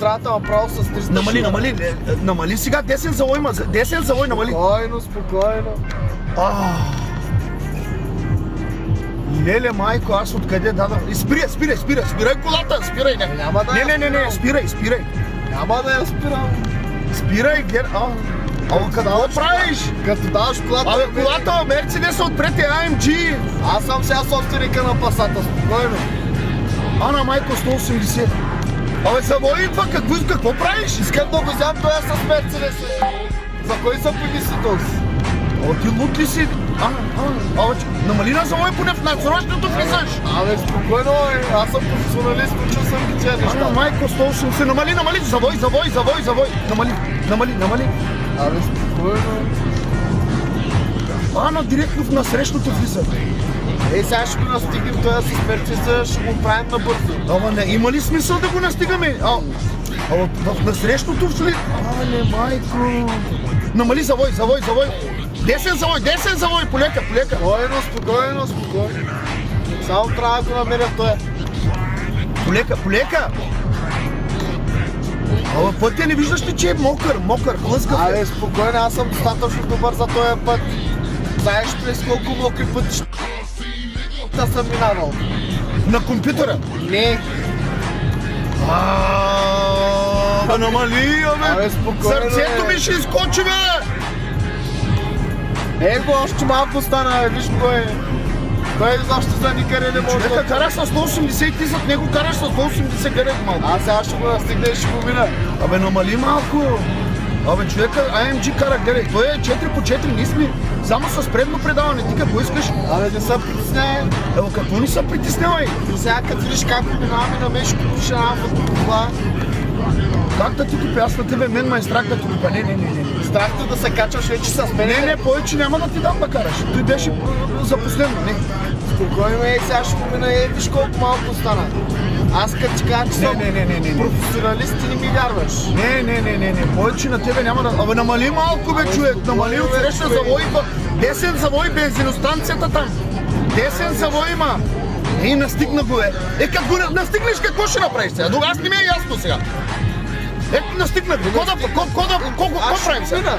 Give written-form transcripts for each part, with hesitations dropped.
Страта направо с 300. Намали сега, десен завой има, десен завой намали. Спокойно. Леле, майко, аз откъде дадам? Спирай колата, спирай, не. Няма да Не, спирай. Няма да я спирам. Спирай, какво правиш? Като даваш колата... Абе, колата, Мерцедес отпред е AMG. Аз съм сега собственика на Пасата, спокойно. Ана, майко, 180. Абе, завой идва, какво правиш? Искам да го взям това с Мерцедес. За кой са помисли този? Ти лут ли си? Намали на завой, поне в надсрочното влизаш. Абе, спокойно, аз съм професионалист, учил съм ги тия неща. Майко, 180, намали, завой. Намали. Абе, спокойно. Директно в насрещното влиза. Сега ще го настигнем това с Мерцедеса, ще го правим набързо. Има ли смисъл да го настигаме? В насрещното влиза. Майко. Намали, завой. Десен завой, полека. Спокойно. Само трябва да го намеря това. Полека. Пътя не виждаш ли, че е мокър, хлъзгав. Абе, спокойно, аз съм достатъчно добър за този път. Знаеш през колко мокри пътища съм минавал. На компютъра? Не. Намали, абе, спокойно. Сърцето ми ще изкочи, бе! Его, още малко стана, виж кой. Той защо за никъде не може да... Човека караш с 180 и ти зад него караш с 180 къде малко. Аз сега ще го настигна и ще го мина. Абе, намали малко. Човека AMG кара, гледай, той е 4x4, ние сме само с предно предаване, ти какво искаш? Абе, не се притесняй. Какво не се притеснявай? Сега като видиш как минаваме на мешко, ще нямам това. Как да ти купя? Аз на тебе, мен ме е страх да ти купя. Не. Страхте да се качваш вече с мен. Не, повече няма да ти дам да караш. Той беше за последно, не. Спокойно, сега ще го мина, виж колко малко стана. Аз като ти кажа, че съм професионалист, ти не ми вярваш. Не, повече на тебе няма да... Абе, намали малко, бе, човек, намали от среща завой, десен завой, бензиностанцията там. Десен завой има. Настигна го, бе. Като го настигнеш, какво ще направиш сега? Аз не ми е ясно сега. Настигна го. Какво правим сега?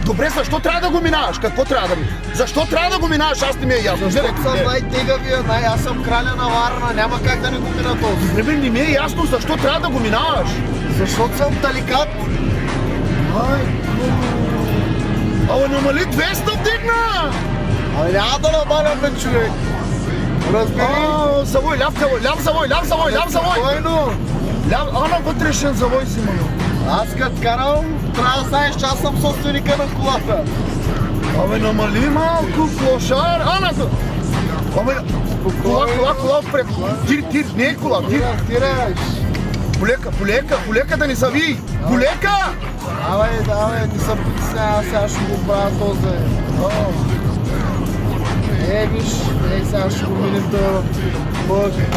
Добре, защо трябва да го минаваш? Какво трябва да ми? Защо трябва да го минаваш? Аз не ми е ясно. Защото съм най-тегавия, аз съм краля на Варна, няма как да не го мина този. Добре, не ми е ясно защо трябва да го минаваш. Защото съм таликат. Абе, намали 200 вдигна! Абе, няма да набавям, бе, човек. Разбери? Завой, ляв завой! Спокойно! Вътрешен завой си имам. Аз като карам, трябва да знаеш, че аз съм собственика на колата. Абе, намали малко, клошар! Кола впред! Тир, не е кола, тир! Полека да ни зави! Полека! Давай, не се притесняй, аз сега ще го правя този. Виж, сега ще го минем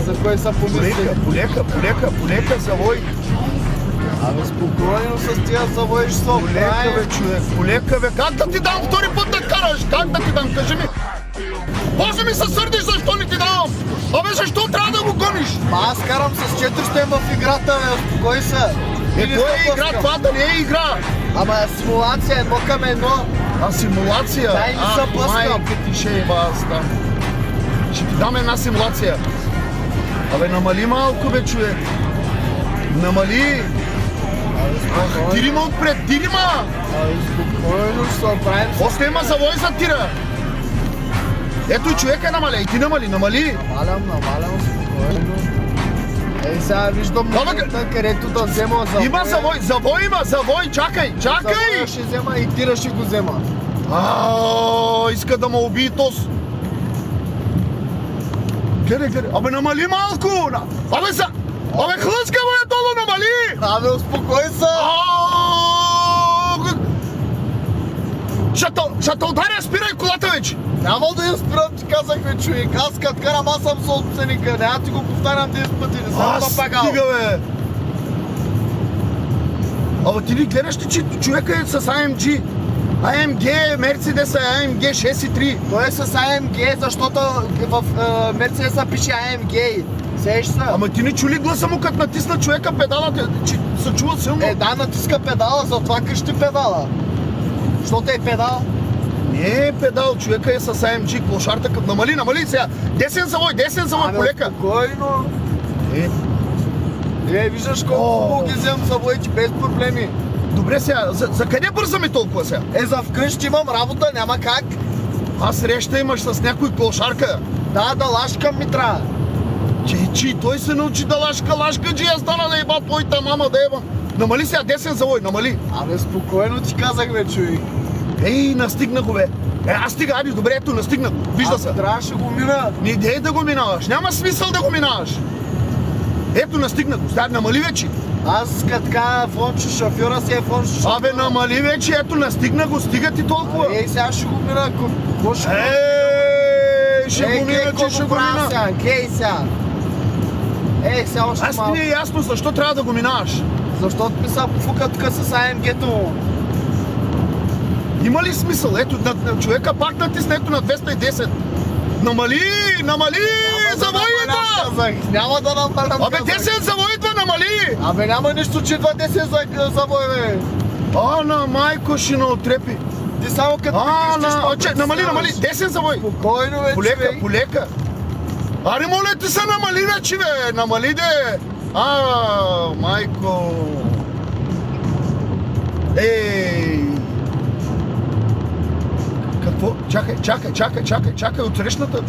за кой са помисли. Полека, завой! Абе, спокойно с тия завой ще се оправим. Полека, бе, как да ти дам втори път да караш? Как да ти дам, кажи ми? Може ми се сърдиш, защо не ти давам? Абе, защо трябва да го гониш? Аз карам с 400 в играта, бе, успокой се. Кой е игра? Това да не е игра. Ама симулация, 1:1. Симулация? Дай ми се блъскам. Майка ти ще е баста. Ще ти дам една симулация. Абе, намали малко, бе, човек. Намали. Тирима отпред, тирима! Спокойно ще се оправим. После има завой за тира. Ето и човека е намаля, и ти намали. Намалям, спокойно. Сега виждам момента, където да взема завой. Има завой, чакай! Завой ще взема и тира ще го взема. Иска да ме убие тос. Гледай, абе, намали малко! Абе, хлъзка ме долу, намали! Абе, успокой се! Ще те ударя, спирай колата вече! Няма да я спирам, ти казах, бе, човек. Аз като карам, аз съм собственика. Няма ти го повтарям 10 пъти, не съм напагал. Стига, бе! Абе, ти ли гледаш ли, че човека е с AMG? AMG, Мерцедеса е AMG 6.3. Той е с AMG, защото в Мерцедеса пише AMG. Сеш се. Ама ти не чули гласа му, като натисна човека педалата, че се чува силно. Да, натиска педала, затова къщи педала. Що те е педал? Не е педал, човека е с AMG, клошарта като намали сега. Десен завой, полека. Спокойно. Виждаш колко хубаво ги вземам завоите без проблеми. Добре сега, за къде бързаме толкова сега? За вкъщи имам работа, няма как. Среща имаш с някой клошарка. Да лашкам ми трябва. Че той се научи да лашка, че я стана да еба твоята мама да еба. Намали сега, десен завой, намали. Спокойно ти казах, бе, човек. Настигна го, бе. Аз стига, айде, добре, ето, настигна го. Вижда се. Трябваше го мина. Не идей да го минаваш, няма смисъл да го минаваш. Ето, настигна го, сега намали вече. Аз така фончо шофьора си е фончо шофьора. Намали вече, ето, настигна го, стига ти толкова. Сега ще го мина, какво ще го мина? Ще го мина, че ще го мина. Глей сега. Сега още Аз малко. не е ясно защо трябва да го минаваш. Защото ми са пофука тук с АМГ-то му. Има ли смисъл? Ето, човека пак натисне ето на 210. Намали, завоите! Няма да намалям. 10 завоите, намали! Няма нищо, че 20 завой, бе. На майко ще наотрепи. Ти само като намали, 10 завой. Спокойно, бе, Полека. Аре, моля ти се, намали вече, бе. Намали, де. Майко. Какво? Чакай, от срещната.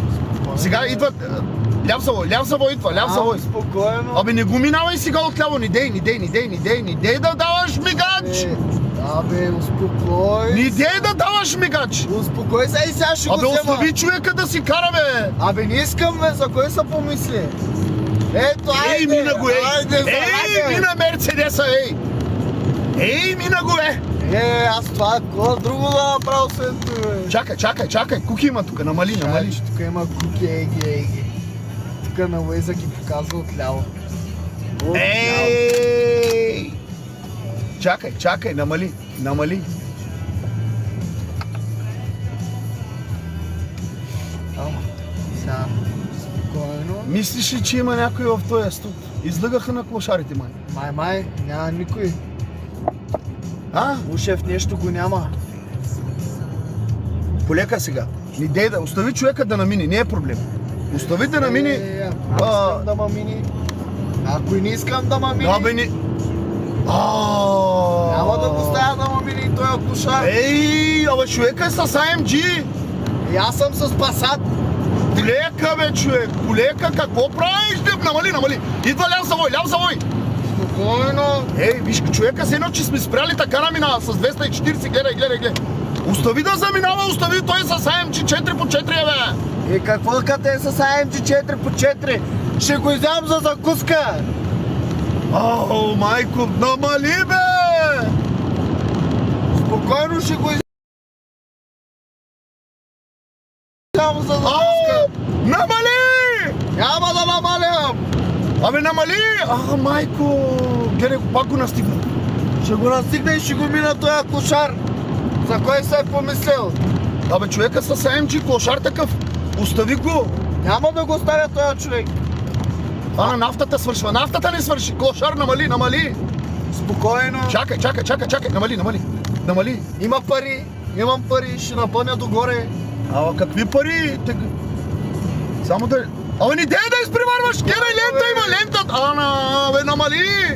Сега идват. Ляв завой идва. Спокойно. Не го минавай сега отляво, не дей да даваш мигач. Успокой. Не дей да даваш мигач. Успокой се и сега ще го взема. Остави човека да си кара, бе. Не искам, бе, за кой се помисли? Ето, айде. Мина го, мина Мерцедеса, мина го, бе. Аз това друго да направя след това. Чакай, куки има тук, намали. Тук има куки, Тук на Уейза ги показва отляво. Чакай, намали. Сега, спокойно. Мислиш ли, че има някой в този студ? Излъгаха на клошарите, Май, няма никой. Ушев нещо го няма. Полека сега. Не дей да остави човека да намини, не е проблем. Остави да намини. Искам да ма мини. Ако и не искам да ма мини. Няма да го стая да ма мини той клошар. Човека е с AMG. Аз съм с Passat. Полека, бе, човек. Полека, какво правиш? Намали. Идва ляв завой. Спокойно. Виж, човека се едно, че сме спряли така наминава с 240, гледай. Остави да заминава, той е с AMG 4x4, бе. Какво като е с AMG 4x4? Ще го изям за закуска. Майко, намали, бе. Спокойно ще го изям за закуска. Намали! Няма да намалям. Намали! Майко! Гледай, пак го настигна. Ще го настигна и ще го мина този клошар. За кой се е помислил? Човека с AMG, клошар такъв. Остави го. Няма да го оставя този човек. Нафтата свършва. Нафтата не свърши. Клошар, намали. Спокойно. Чакай. Намали. Имам пари, ще напълня догоре. Какви пари? Само да... не дей да изпреварваш! Гледай, лента има, лентата! Намали!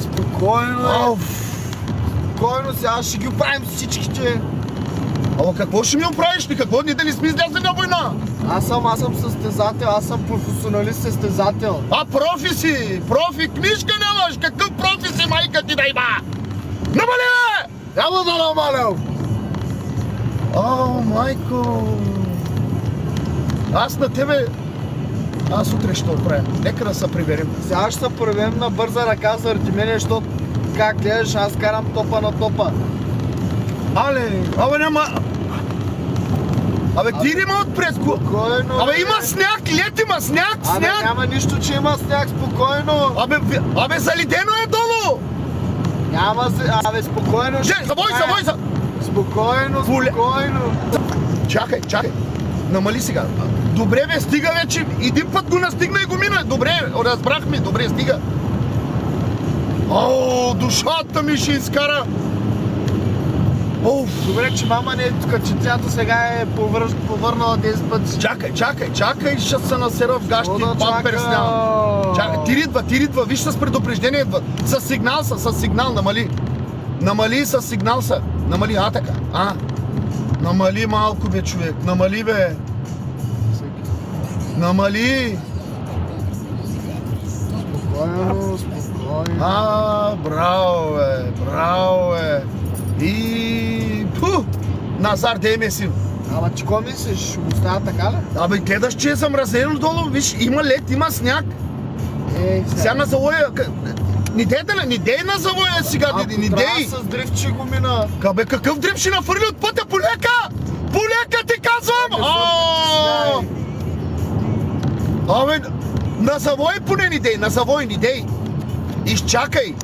Спокойно. Спокойно, сега ще ги оправим всичките. Какво ще ми оправиш? Какво? Ние да не сме излязли на война? Аз съм състезател, аз съм професионалист състезател. Профи си! Профи! Книжка нямаш! Какъв профи си, майка ти да има? Намали, бе! Няма да намалям! Майко! Аз на тебе... Аз утре ще оправя. Нека да се приберем. Сега ще се приберем на бърза ръка заради мене, защото как гледаш, аз карам топа на топа. Няма... Ти има отпред. Спокойно. Има сняг, лед има сняг. Няма нищо, че има сняг, спокойно. Заледено е долу. Няма се, спокойно. Завой. Спокойно. Чакай. Намали сега. Добре, бе, стига вече. Един път го настигна и го мина. Добре, разбрахме. Добре, стига. О, душата ми ще изкара. Оф. Добре, че мама не е тук, че тято сега е повърнала 10 пъти. Чакай, ще се насера в гащи, О, да памперс чака. няма. Чакай, ти идва, виж с предупреждение идва. С сигнал, намали. Намали с сигнал са. Намали, така. Намали малко бе, човек, намали бе. Намали. Спокойно. Браво бе. И... Назар, дей ме син. Ама ти ко мислиш? Ще го оставя така ли? Абе, гледаш, че е замразено долу, виж, има лед, има сняг. Сега на завоя... Не дей на завоя сега, Ако не трябва дей. с дрифт, че го мина. Бе, какъв дрифт ще нафърли от пътя? Полека ти казвам! Абе, на завой поне не дей, Изчакай.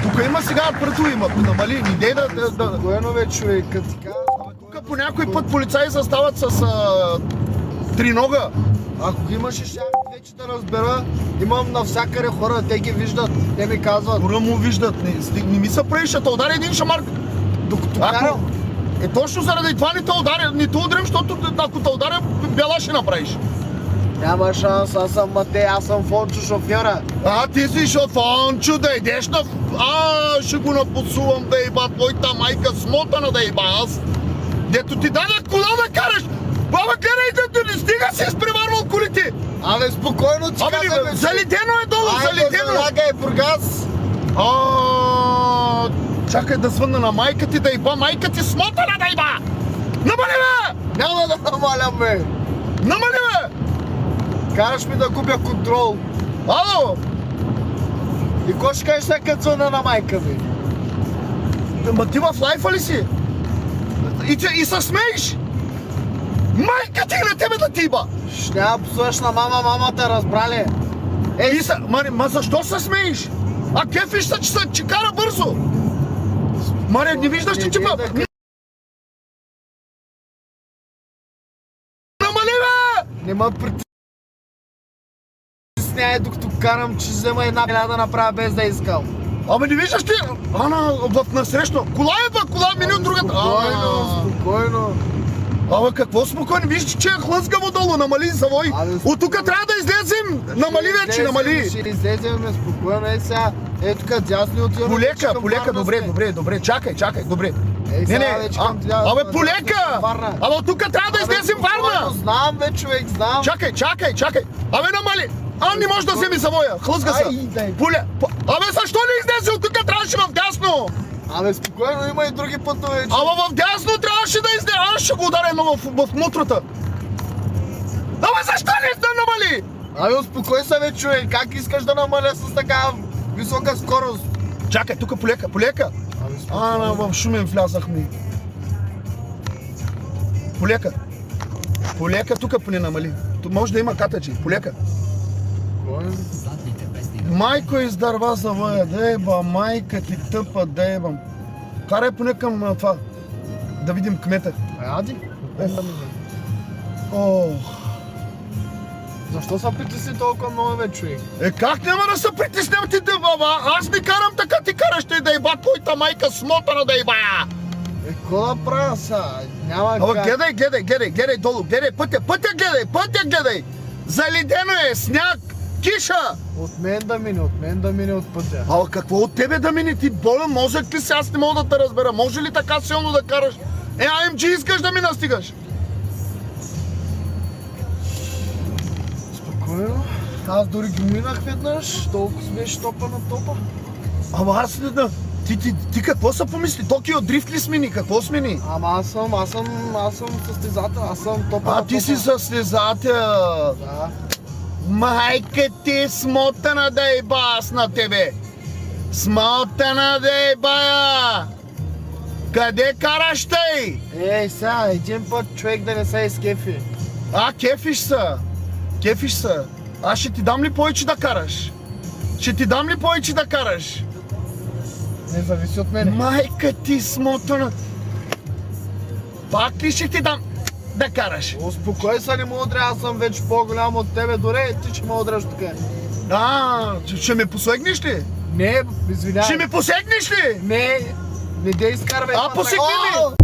Тук има сега пръто има, намали, не дей да... Спокойно бе, човек, като ти кажа. Тук по някой път полицаи застават с тринога. Ако ги имаше, ще вече да разбера. Имам навсякъде хора, те ги виждат. Те ми казват. Хора му виждат, не ми се прави, ще те удари един шамар. Докато карам. Точно заради това не те ударим, защото ако те ударя, бяла ще направиш. Няма шанс, аз съм Матей, аз съм Фончо шофьора. Ти си шофончо, да идеш на... ще го напосувам да еба твоята майка, смотана да еба аз. Дето ти дадах кола да караш. Баба, гледай, не стига си изпреварвал колите. Абе, спокойно ти казваме. Залетено е долу, залетено. Айде, е Бургас. Чакай да звънна на майка ти да еба, майка ти смотана да еба. Намали бе! Няма да намалям, бе. Намали бе! Караш ми да губя контрол. Ало! И кой ще кажеш сега като звънна на майка ми? Ма ти в лайфа ли си? И се смееш? Майка ти на тебе да ти еба! Ще няма псуваш на мамата, разбрали? Ма защо се смееш? Кефиш се, че кара бързо! Маре, не виждаш, че чипа... Намали бе! Не ме притесняй, докато карам, че взема една беля да направя без да искам. Абе, не виждаш ли? В насрещно. Кола мини от другата. Спокойно. Абе, какво спокойно? Виж, че е хлъзгаво долу, намали завой. От тук трябва да излезем. Намали вече, намали. Ще излезем, спокойно, сега. Ето тук дясно отиваме. Полека, добре, чакай, добре. Абе, полека! Абе, от тук трябва да излезем Варна. Знам бе, човек, знам. Чакай. Абе, намали. Не може да вземи завоя, хлъзга се. Абе, защо не излезе от тук? Трябваше в дясно. Абе, спокойно, има и други пътове. Ама в дясно трябваше да излезе. Аз ще го ударя едно в мутрата. Абе, защо не намали? Абе, успокой се, бе, човек. Как искаш да намаля с такава висока скорост? Чакай, тук полека. В Шумен влязахме. Полека, тук поне намали. Може да има катачи. Полека. Майко издърва завоя, да еба, майка ти тъпа, да ебам. Карай поне към това. Да видим кмета. Ади? Защо се притесни толкова много, бе, човек? Как няма да се притесням ти да баба? Аз не карам така, ти караш ти да еба твоята майка смотана да еба. Какво да правя са? Няма как. Гледай долу, гледай пътя гледай. Заледено е, сняг, киша. От мен да мине от пътя. Какво от тебе да мине? Ти болен мозък ли си? Аз не мога да те разбера. Може ли така силно да караш? АМГ искаш да ми настигаш? Спокойно. Аз дори ги минах веднъж. Толкова беше топа на топа. Аз не да... Ти какво са помисли? Токио дрифт ли смени? Какво смени? Аз съм състезател. Аз съм топа на топа. Ти си състезател. Да. Майка ти смотана да еба аз на тебе. Смотана да еба. Къде караш тъй? Сега, един път човек да не се изкефи. Кефиш са. Аз ще ти дам ли повече да караш? Не зависи от мен. Майка ти смотана. Пак ли ще ти дам да караш? Успокой се, не му удря, аз съм вече по-голям от тебе, дори ти ще ме удряш тук. Ще ме посегнеш ли? Не, извинявай. Ще ме посегнеш ли? Не дей изкарвай. Посегни ми!